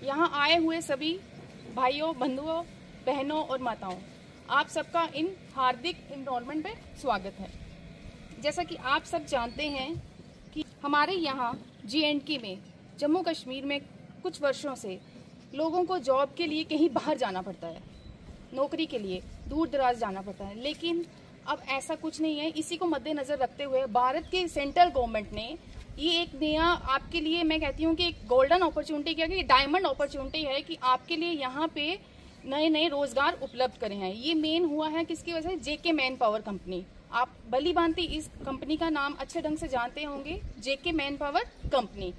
यहाँ आए हुए सभी भाइयों, बंधुओं, बहनों और माताओं, आप सबका इन हार्दिक इनरोलमेंट में स्वागत है। जैसा कि आप सब जानते हैं कि हमारे यहाँ JNK में, जम्मू कश्मीर में कुछ वर्षों से लोगों को जॉब के लिए कहीं बाहर जाना पड़ता है, नौकरी के लिए दूर दराज जाना पड़ता है। लेकिन अब ऐसा कुछ नहीं है। इसी को मद्देनजर रखते हुए भारत के सेंट्रल गवर्नमेंट ने ये एक नया, आपके लिए मैं कहती हूँ कि एक गोल्डन अपॉर्चुनिटी, क्या कि डायमंड अपॉर्चुनिटी है कि आपके लिए यहाँ पे नए नए रोजगार उपलब्ध करे हैं। ये मेन हुआ है किसकी वजह से? JK man power company. आप भली भांति इस कंपनी का नाम अच्छे ढंग से जानते होंगे। JK मैन पावर कंपनी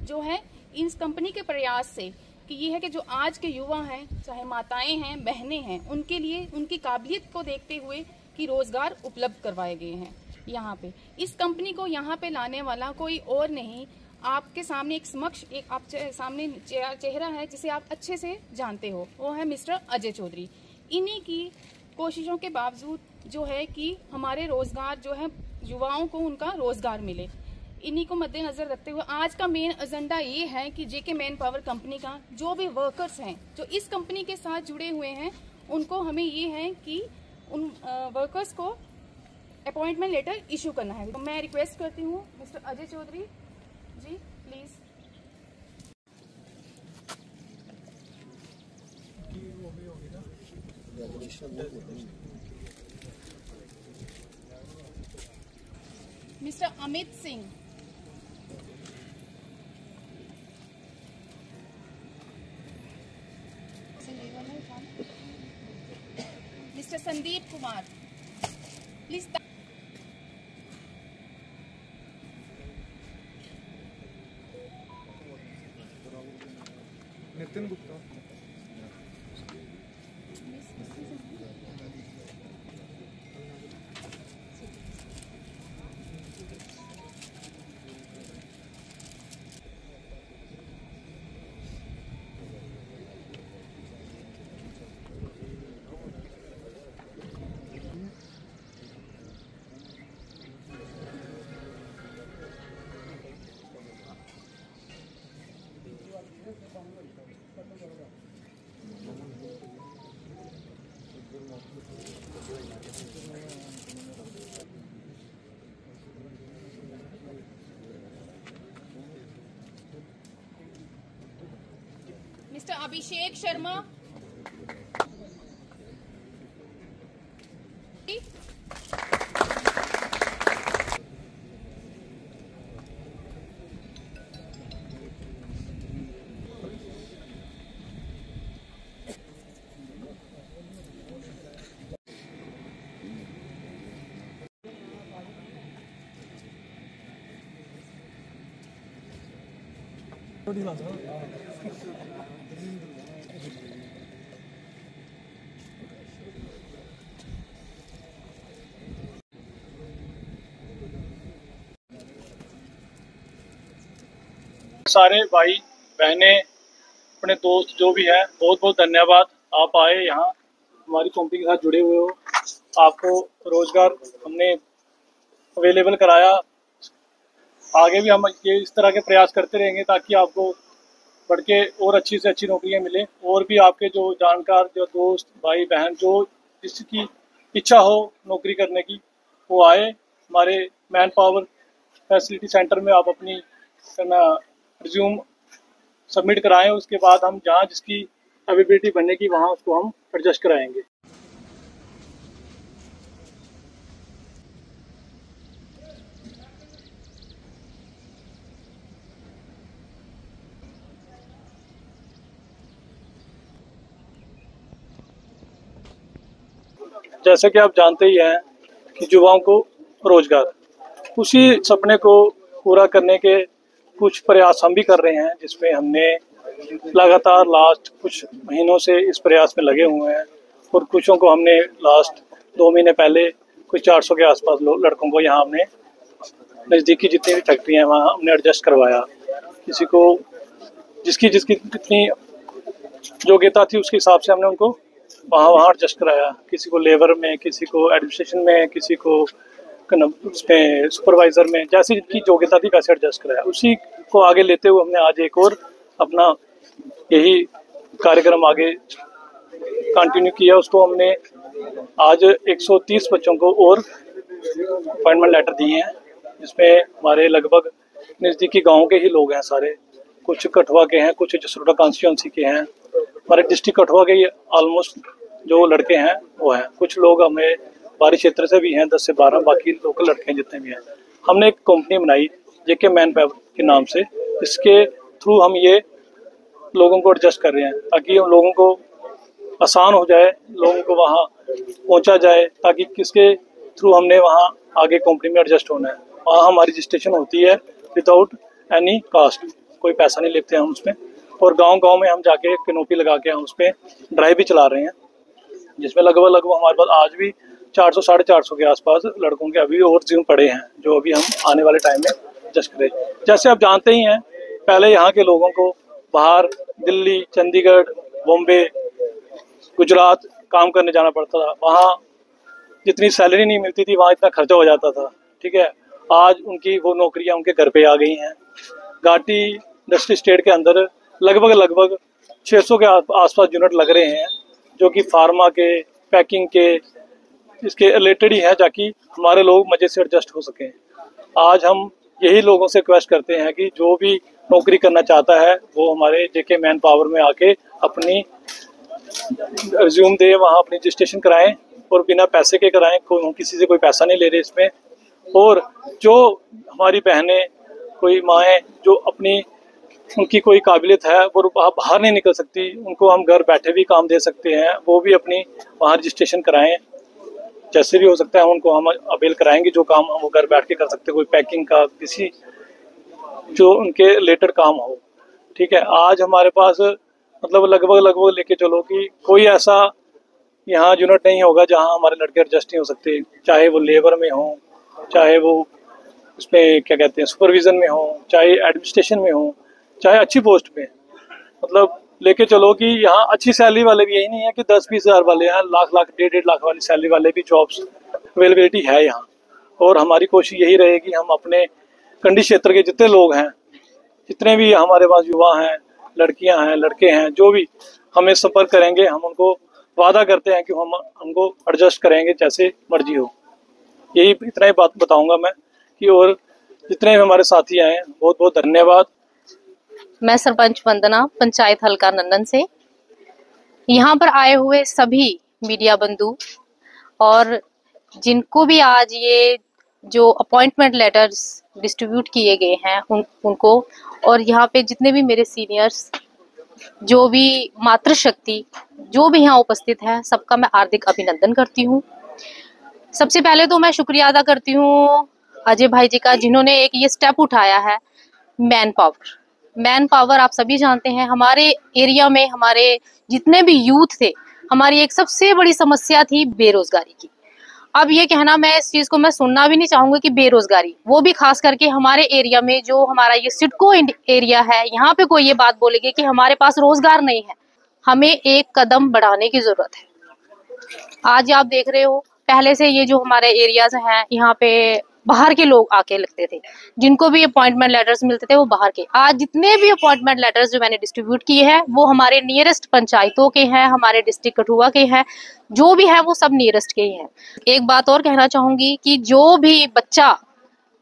जो है, इस कंपनी के प्रयास से कि ये है कि जो आज के युवा हैं, चाहे माताएं हैं, बहनें हैं, उनके लिए उनकी काबिलियत को देखते हुए कि रोजगार उपलब्ध करवाए गए हैं। यहाँ पे इस कंपनी को यहाँ पे लाने वाला कोई और नहीं, आपके सामने एक समक्ष एक आप सामने चेहरा है जिसे आप अच्छे से जानते हो, वो है मिस्टर अजय चौधरी। इन्हीं की कोशिशों के बावजूद जो है कि हमारे रोजगार जो है, युवाओं को उनका रोजगार मिले, इन्हीं को मद्देनजर रखते हुए आज का मेन एजेंडा ये है कि JK मैन पावर कंपनी का जो भी वर्कर्स हैं जो इस कंपनी के साथ जुड़े हुए हैं, उनको हमें ये है कि उन वर्कर्स को अपॉइंटमेंट लेटर इशू करना है। तो मैं रिक्वेस्ट करती हूँ mister Ajay Chaudhary ji, please. Mister Amit Singh, mister Sandeep Kumar, please. Nitin Gupta, mister Abhishek Sharma, सारे भाई बहनें, अपने दोस्त जो भी हैं, बहुत बहुत धन्यवाद। आप आए यहाँ हमारी कंपनी के साथ जुड़े हुए हो, आपको रोजगार हमने अवेलेबल कराया। आगे भी हम ये इस तरह के प्रयास करते रहेंगे ताकि आपको बढ़ के और अच्छी से अच्छी नौकरियाँ मिले। और भी आपके जो जानकार, जो दोस्त भाई बहन, जो जिसकी इच्छा हो नौकरी करने की, वो आए हमारे मैन पावर फैसिलिटी सेंटर में। आप अपनी रिज्यूम सबमिट कराएं, उसके बाद हम जहाँ जिसकी अवेलेबिलिटी बनने की वहाँ उसको हम एडजस्ट कराएंगे। जैसे कि आप जानते ही हैं कि युवाओं को रोजगार, उसी सपने को पूरा करने के कुछ प्रयास हम भी कर रहे हैं, जिसमें हमने लगातार लास्ट कुछ महीनों से इस प्रयास में लगे हुए हैं। और कुछों को हमने लास्ट 2 महीने पहले कुछ 400 के आसपास लड़कों को यहाँ हमने नज़दीकी जितनी भी फैक्ट्री हैं वहाँ हमने एडजस्ट करवाया। किसी को जिसकी जिसकी जितनी योग्यता थी उसके हिसाब से हमने उनको वहाँ एडजस्ट कराया। किसी को लेबर में, किसी को एडमिनिस्ट्रेशन में, किसी को उसमें सुपरवाइज़र में, जैसी जिनकी योग्यता थी वैसे एडजस्ट कराया। उसी को आगे लेते हुए हमने आज एक और अपना यही कार्यक्रम आगे कंटिन्यू किया। उसको हमने आज 130 बच्चों को और अपॉइंटमेंट लेटर दिए हैं, जिसमें हमारे लगभग नज़दीकी गाँव के ही लोग हैं सारे। कुछ कठुआ के हैं, कुछ जसरोटा कॉन्स्टिट्यूंसी के हैं। हमारे डिस्ट्रिक्ट कठुआ के ऑलमोस्ट जो लड़के हैं वो हैं। कुछ लोग हमें बाहरी क्षेत्र से भी हैं, 10 से 12, बाकी लोकल लड़के जितने भी हैं। हमने एक कंपनी बनाई जेके मैन पावर के नाम से। इसके थ्रू हम ये लोगों को एडजस्ट कर रहे हैं ताकि उन लोगों को आसान हो जाए, लोगों को वहाँ पहुँचा जाए, ताकि किसके थ्रू हमने वहाँ आगे कंपनी में एडजस्ट होना है। वहाँ हमारी रजिस्ट्रेशन होती है विदाउट एनी कास्ट, कोई पैसा नहीं लेते हम उसमें। और गांव-गांव में हम जाके कैनोपी लगा के हम उस पर ड्राइव भी चला रहे हैं, जिसमें लगभग हमारे पास आज भी 400 साढ़े 400 के आसपास लड़कों के अभी और रिज्यूम पड़े हैं, जो अभी हम आने वाले टाइम में एडजस्ट करें। जैसे आप जानते ही हैं, पहले यहाँ के लोगों को बाहर दिल्ली, चंडीगढ़, बॉम्बे, गुजरात काम करने जाना पड़ता था। वहाँ जितनी सैलरी नहीं मिलती थी, वहाँ इतना खर्चा हो जाता था। ठीक है, आज उनकी वो नौकरियाँ उनके घर पे आ गई हैं। घाटी इंडस्ट्री स्टेट के अंदर लगभग 600 के आसपास यूनिट लग रहे हैं, जो कि फार्मा के, पैकिंग के, इसके रिलेटेड ही है, ताकि हमारे लोग मज़े से एडजस्ट हो सकें। आज हम यही लोगों से रिक्वेस्ट करते हैं कि जो भी नौकरी करना चाहता है वो हमारे जेके मैन पावर में आके अपनी रिज्यूम दे, वहाँ अपनी रजिस्ट्रेशन कराएं और बिना पैसे के कराएं। हम किसी से कोई पैसा नहीं ले रहे इसमें। और जो हमारी बहनें, कोई माएँ जो अपनी उनकी कोई काबिलियत है वो बाहर नहीं निकल सकती, उनको हम घर बैठे भी काम दे सकते हैं। वो भी अपनी वहाँ रजिस्ट्रेशन कराएं, जैसे भी हो सकता है उनको हम अवेल कराएंगे। जो काम हम वो घर बैठ के कर सकते हैं, कोई पैकिंग का, किसी जो उनके रिलेटेड काम हो। ठीक है, आज हमारे पास मतलब लगभग लेके चलो कि कोई ऐसा यहाँ यूनिट नहीं होगा जहाँ हमारे लड़के एडजस्ट नहीं हो सकते, चाहे वो लेबर में हो, चाहे वो उसमें क्या कहते हैं सुपरविज़न में हो, चाहे एडमिनिस्ट्रेशन में हो, चाहे अच्छी पोस्ट पे। मतलब लेके चलो कि यहाँ अच्छी सैलरी वाले भी, यही नहीं है कि 10-20 हज़ार वाले हैं, लाख 1.5 लाख वाली सैलरी वाले भी जॉब्स अवेलेबिलिटी है यहाँ। और हमारी कोशिश यही रहेगी, हम अपने कंडी क्षेत्र के जितने लोग हैं, जितने भी हमारे पास युवा हैं, लड़कियां हैं, लड़के हैं, जो भी हमें संपर्क करेंगे, हम उनको वादा करते हैं कि हम उनको एडजस्ट करेंगे जैसे मर्जी हो। यही इतना ही बात बताऊंगा मैं कि और जितने भी हमारे साथी आए हैं, बहुत बहुत धन्यवाद। मैं सरपंच वंदना, पंचायत हल्का नंदन से। यहाँ पर आए हुए सभी मीडिया बंधु और जिनको भी आज ये जो अपॉइंटमेंट लेटर्स डिस्ट्रीब्यूट किए गए हैं उनको, और यहाँ पे जितने भी मेरे सीनियर्स, जो भी मातृशक्ति जो भी यहाँ उपस्थित है, सबका मैं हार्दिक अभिनंदन करती हूँ। सबसे पहले तो मैं शुक्रिया अदा करती हूँ अजय भाई जी का, जिन्होंने एक ये स्टेप उठाया है। मैन पावर आप सभी जानते हैं, हमारे एरिया में हमारे जितने भी यूथ थे, हमारी एक सबसे बड़ी समस्या थी बेरोजगारी की। अब ये कहना, मैं इस चीज को मैं सुनना भी नहीं चाहूंगी कि बेरोजगारी, वो भी खास करके हमारे एरिया में, जो हमारा ये सिडको एरिया है, यहाँ पे कोई ये बात बोलेगी कि हमारे पास रोजगार नहीं है। हमें एक कदम बढ़ाने की जरूरत है। आज आप देख रहे हो, पहले से ये जो हमारे एरियाज हैं, यहाँ पे बाहर के लोग आके लगते थे, जिनको भी अपॉइंटमेंट लेटर्स मिलते थे वो बाहर के। आज जितने भी अपॉइंटमेंट लेटर्स जो मैंने डिस्ट्रीब्यूट किए हैं वो हमारे नियरेस्ट पंचायतों के हैं, हमारे डिस्ट्रिक्ट कठुआ के हैं, जो भी है वो सब नियरेस्ट के ही हैं। एक बात और कहना चाहूंगी कि जो भी बच्चा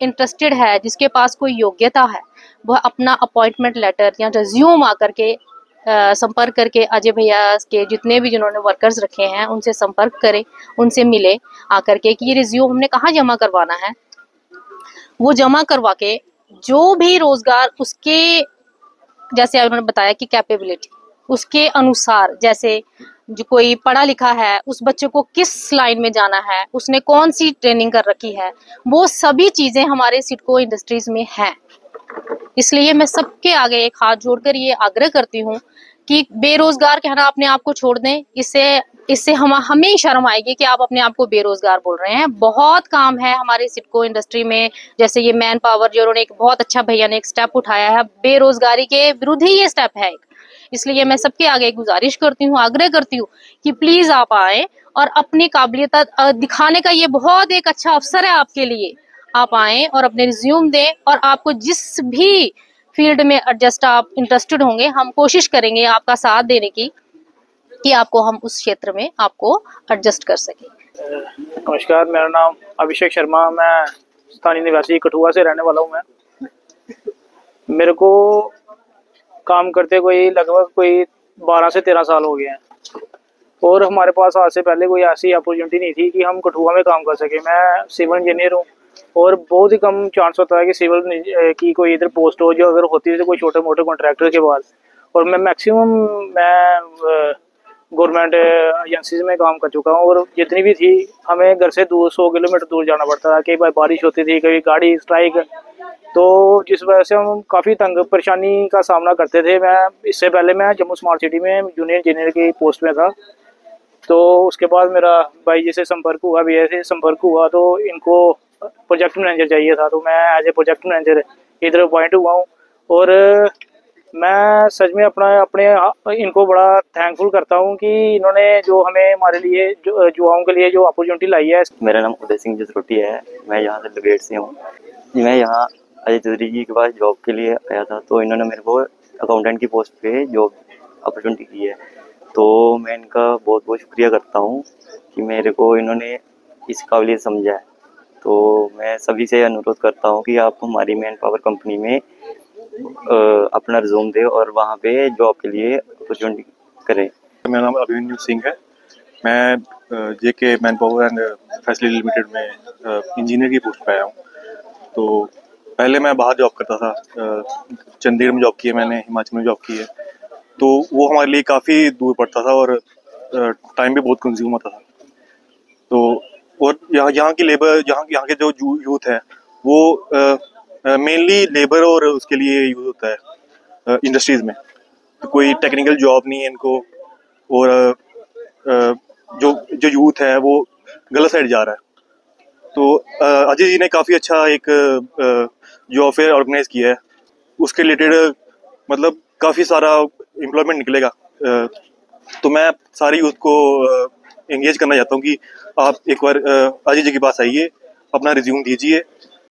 इंटरेस्टेड है, जिसके पास कोई योग्यता है, वह अपना अपॉइंटमेंट लेटर या रिज्यूम आकर के संपर्क करके अजय भैया के जितने भी जिन्होंने वर्कर्स रखे हैं उनसे संपर्क करें, उनसे मिले आकर के कि ये रिज्यूम हमने कहाँ जमा करवाना है। वो जमा करवा के जो भी रोजगार उसके, जैसे उन्होंने बताया कि कैपेबिलिटी उसके अनुसार, जैसे जो कोई पढ़ा लिखा है उस बच्चे को किस लाइन में जाना है, उसने कौन सी ट्रेनिंग कर रखी है, वो सभी चीजें हमारे सिडको इंडस्ट्रीज में हैं। इसलिए मैं सबके आगे एक हाथ जोड़कर ये आग्रह करती हूँ कि बेरोजगार कहना अपने आप को छोड़ दें। इससे इससे हमें ही शर्म आएगी कि आप अपने आप को बेरोजगार बोल रहे हैं। बहुत काम है हमारे सिडको इंडस्ट्री में, जैसे ये मैन पावर जो उन्होंने एक बहुत अच्छा भैया ने एक स्टेप उठाया है, बेरोजगारी के विरुद्ध ही ये स्टेप है। इसलिए मैं सबके आगे गुजारिश करती हूँ, आग्रह करती हूँ कि प्लीज आप आए और अपनी काबिलियत दिखाने का ये बहुत एक अच्छा अवसर है आपके लिए। आप आए और अपने रिज्यूम दें, और आपको जिस भी फील्ड में एडजस्ट आप इंटरेस्टेड होंगे, हम कोशिश करेंगे आपका साथ देने की, कि आपको हम उस क्षेत्र में आपको एडजस्ट कर सकें। नमस्कार, मेरा नाम अभिषेक शर्मा, मैं स्थानीय निवासी कठुआ से रहने वाला हूँ। मेरे को काम करते लगभग 12 से 13 साल हो गए हैं, और हमारे पास आज से पहले कोई ऐसी अपॉर्चुनिटी नहीं थी कि हम कठुआ में काम कर सके। मैं सिविल इंजीनियर हूँ, और बहुत ही कम चांस होता है कि सिविल की कोई इधर पोस्ट हो, जो अगर होती है तो कोई छोटे मोटे कॉन्ट्रैक्टर के बाद। और मैं मैक्सिमम गवर्नमेंट एजेंसीज में काम कर चुका हूँ, और जितनी भी थी हमें घर से दूर 100 किलोमीटर दूर जाना पड़ता था। कई बार बारिश होती थी, कभी गाड़ी स्ट्राइक, तो जिस वजह से हम काफ़ी तंग परेशानी का सामना करते थे। इससे पहले मैं जम्मू स्मार्ट सिटी में जूनियर इंजीनियर की पोस्ट में था। तो उसके बाद मेरा भाई जी से संपर्क हुआ, भैया से संपर्क हुआ, तो इनको प्रोजेक्ट मैनेजर चाहिए था। तो मैं एज ए प्रोजेक्ट मैनेजर इधर अपॉइंट हुआ हूँ, और मैं सच में अपने इनको बड़ा थैंकफुल करता हूँ कि इन्होंने जो हमें हमारे लिए युवाओं के लिए जो अपॉर्चुनिटी लाई है। मेरा नाम उदय सिंह जसरोटी है, मैं यहाँ से लुबेट से हूँ। मैं यहाँ अजय चौधरी जी के पास जॉब के लिए आया था, तो इन्होंने मेरे को अकाउंटेंट की पोस्ट पे जॉब अपॉर्चुनिटी की है। तो मैं इनका बहुत बहुत शुक्रिया करता हूँ कि मेरे को इन्होंने इस काबिलियत समझा है। तो मैं सभी से अनुरोध करता हूँ कि आप हमारी मैन पावर कंपनी में अपना रिज्यूम दें और वहाँ पे जॉब के लिए अपॉर्चुनिटी करें। मेरा नाम अभिमन्यु सिंह है, मैं JK manpower and facility limited में इंजीनियर की पोस्ट पे आया हूँ। तो पहले मैं बाहर जॉब करता था, चंडीगढ़ में जॉब की है मैंने, हिमाचल में जॉब की है। तो वो हमारे लिए काफ़ी दूर पड़ता था, और टाइम भी बहुत कंज्यूम होता था। तो और यहाँ की लेबर, यहाँ के जो यूथ है वो मेनली लेबर और उसके लिए यूज होता है इंडस्ट्रीज में। तो कोई टेक्निकल जॉब नहीं है इनको, और जो यूथ है वो गलत साइड जा रहा है। तो अजय जी ने काफ़ी अच्छा एक जॉब फेयर ऑर्गेनाइज किया है, उसके रिलेटेड मतलब काफ़ी सारा एम्प्लॉयमेंट निकलेगा। तो मैं सारी यूथ को एंगेज करना चाहता हूँ कि आप एक बार अजय जी के पास आइए, अपना रिज्यूम दीजिए,